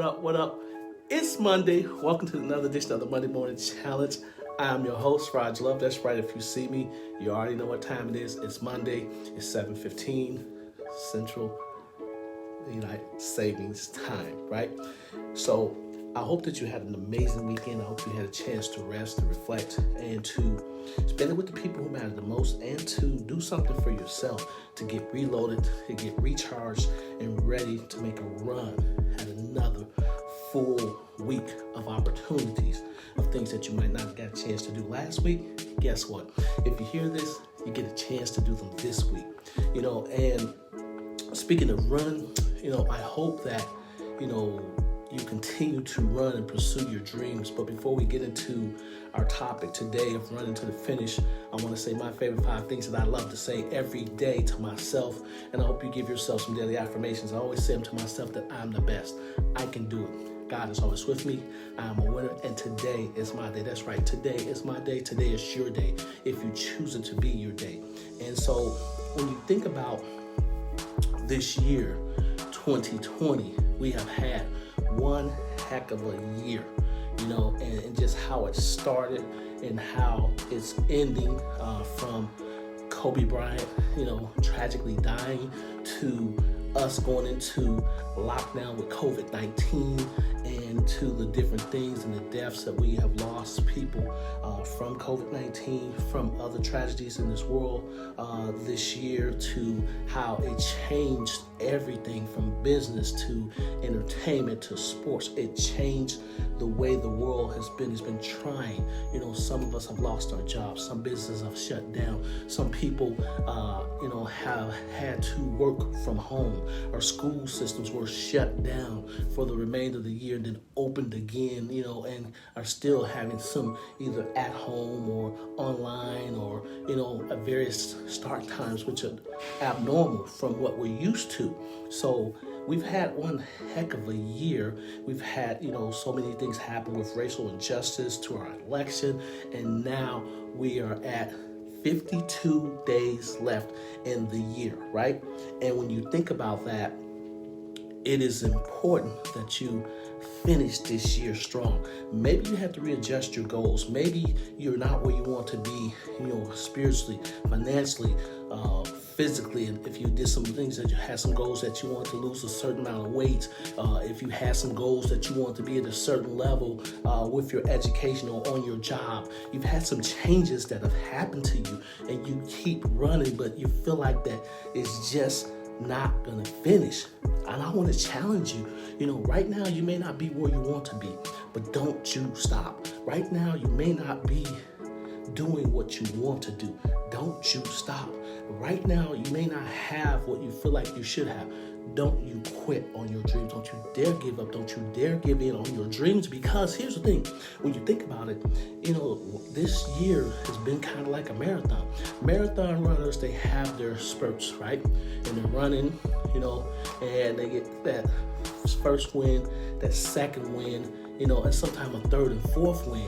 up? What up? It's Monday. Welcome to another edition of the Monday Morning Challenge. I'm your host, Raj Love. That's right. If you see me, you already know what time it is. It's Monday. It's 7:15 Central Daylight Savings Time, right? So I hope that you had an amazing weekend. I hope you had a chance to rest, to reflect, and to spend it with the people who matter the most, and to do something for yourself, to get reloaded, to get recharged, and ready to make a run at another full week of opportunities, of things that you might not have got a chance to do last week. Guess what? If you hear this, you get a chance to do them this week. And speaking of run, I hope that, you continue to run and pursue your dreams. But before we get into our topic today of running to the finish, I want to say my favorite 5 things that I love to say every day to myself. And I hope you give yourself some daily affirmations. I always say them to myself that I'm the best. I can do it. God is always with me. I'm a winner, and today is my day. That's right. Today is my day. Today is your day, if you choose it to be your day. And so when you think about this year, 2020, we have had one heck of a year, and just how it started and how it's ending, from Kobe Bryant, tragically dying, to us going into lockdown with COVID-19, and to the different things and the deaths that we have lost people from COVID-19, from other tragedies in this world this year, to how it changed everything from business to entertainment to sports. It changed the way the world has been trying. Some of us have lost our jobs. Some businesses have shut down. Some people, have had to work from home. Our school systems were shut down for the remainder of the year and then opened again, and are still having some either at home or online or, at various start times, which are abnormal from what we're used to. So we've had one heck of a year. We've had, so many things happen with racial injustice to our election, and now we are at 52 days left in the year, right? And when you think about that, it is important that you finish this year strong. Maybe you have to readjust your goals. Maybe you're not where you want to be, spiritually, financially, physically. And if you did some things that you had some goals that you want to lose a certain amount of weight, if you had some goals that you want to be at a certain level with your education or on your job, you've had some changes that have happened to you, and you keep running, but you feel like that it's just not gonna finish. And I want to challenge you. Right now you may not be where you want to be, but don't you stop. Right now you may not be doing what you want to do. Don't you stop. Right now you may not have what you feel like you should have. Don't you quit on your dreams. Don't you dare give up. Don't you dare give in on your dreams, because here's the thing. When you think about it, this year has been kind of like a marathon. Marathon runners, they have their spurts, right? And they're running, and they get that first win, that second win, and sometimes a third and fourth win,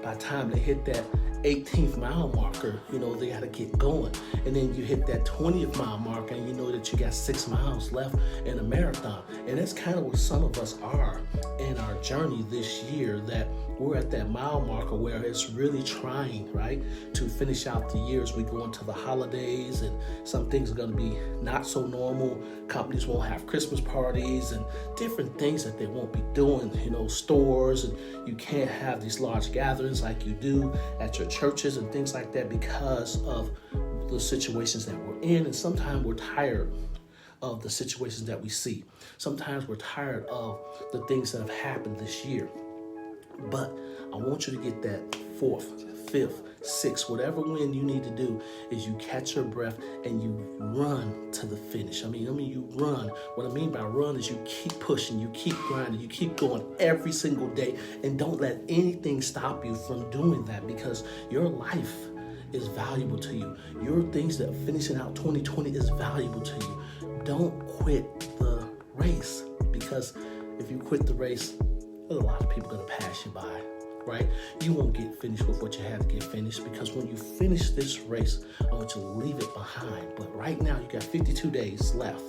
by the time they hit that 18th mile marker, they got to get going. And then you hit that 20th mile marker, and you know that you got 6 miles left in a marathon. And that's kind of where some of us are in our journey this year, that we're at that mile marker where it's really trying, right, to finish out the year as we go into the holidays, and some things are going to be not so normal. Companies won't have Christmas parties and different things that they won't be doing, stores, and you can't have these large gatherings like you do at your churches and things like that because of the situations that we're in. And sometimes we're tired of the situations that we see. Sometimes we're tired of the things that have happened this year. But I want you to get that 4th, 5th, 6th, whatever win you need to do is you catch your breath and you run to the finish. I mean, you run. What I mean by run is you keep pushing, you keep grinding, you keep going every single day, and don't let anything stop you from doing that, because your life is valuable to you. Your things that finishing out 2020 is valuable to you. Don't quit the race, because if you quit the race, there's a lot of people going to pass you by, right? You won't get finished with what you have to get finished, because when you finish this race, I want you to leave it behind. But right now, you got 52 days left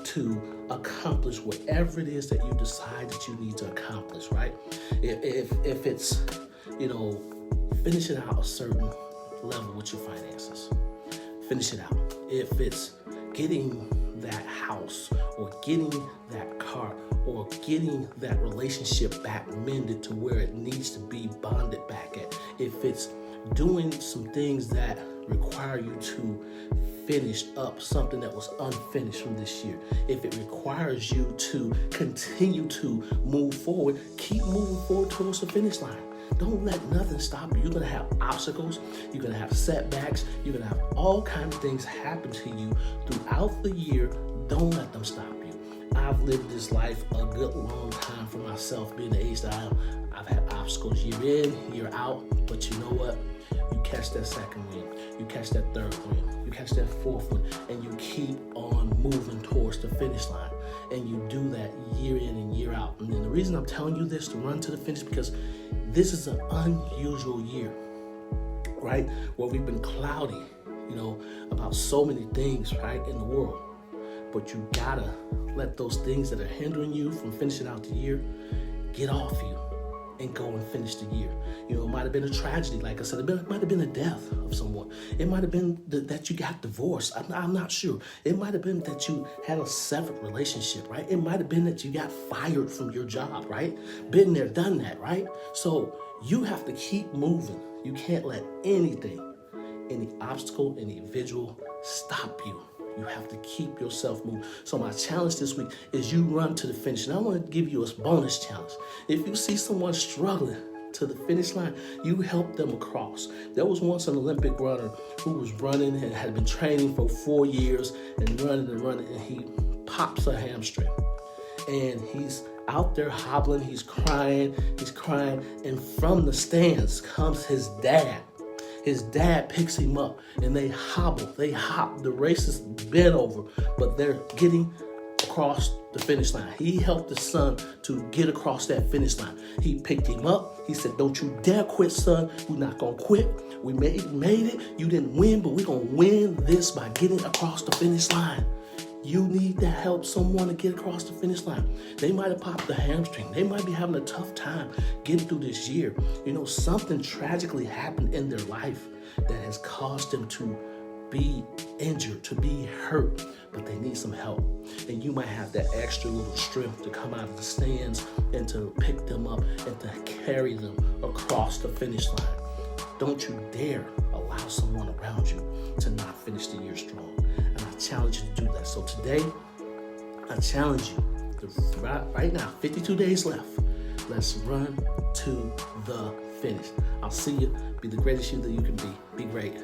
to to accomplish whatever it is that you decide that you need to accomplish, right? If it's, finishing out a certain level with your finances, finish it out. If it's getting that house or getting that car or getting that relationship back mended to where it needs to be bonded back at, if it's doing some things that require you to finish up something that was unfinished from this year, if it requires you to continue to move forward, keep moving forward towards the finish line. Don't let nothing stop you. You're going to have obstacles. You're going to have setbacks. You're going to have all kinds of things happen to you throughout the year. Don't let them stop you. I've lived this life a good long time for myself, being the age that I am. I've had obstacles year in, year out. But you know what? You catch that second win. You catch that third win. You catch that fourth win. And you keep on moving towards the finish line. And you do that year in and year out. And then the reason I'm telling you this, to run to the finish, because this is an unusual year, right? Where we've been cloudy, about so many things, right, in the world. But you gotta let those things that are hindering you from finishing out the year get off you and go and finish the year. It might have been a tragedy, like I said. It might have been a death of someone. It might have been that you got divorced. I'm not sure. It might have been that you had a severed relationship, right? It might have been that you got fired from your job, right? Been there, done that, right? So you have to keep moving. You can't let anything, any obstacle, any visual stop you. You have to keep yourself moving. So my challenge this week is you run to the finish. And I want to give you a bonus challenge. If you see someone struggling to the finish line, you help them across. There was once an Olympic runner who was running and had been training for 4 years and running, and he pops a hamstring. And he's out there hobbling, he's crying, and from the stands comes his dad. His dad picks him up and they hop. The race is bent over, but they're getting across the finish line. He helped his son to get across that finish line. He picked him up. He said, "Don't you dare quit, son. We're not going to quit. We made it. You didn't win, but we're going to win this by getting across the finish line." You need to help someone to get across the finish line. They might have popped the hamstring. They might be having a tough time getting through this year. Something tragically happened in their life that has caused them to be injured, to be hurt, but they need some help. And you might have that extra little strength to come out of the stands and to pick them up and to carry them across the finish line. Don't you dare allow someone around you to not finish the year strong. And I challenge you to do that. So today, I challenge you, right now, 52 days left. Let's run to the finish. I'll see you. Be the greatest you that you can be. Be great.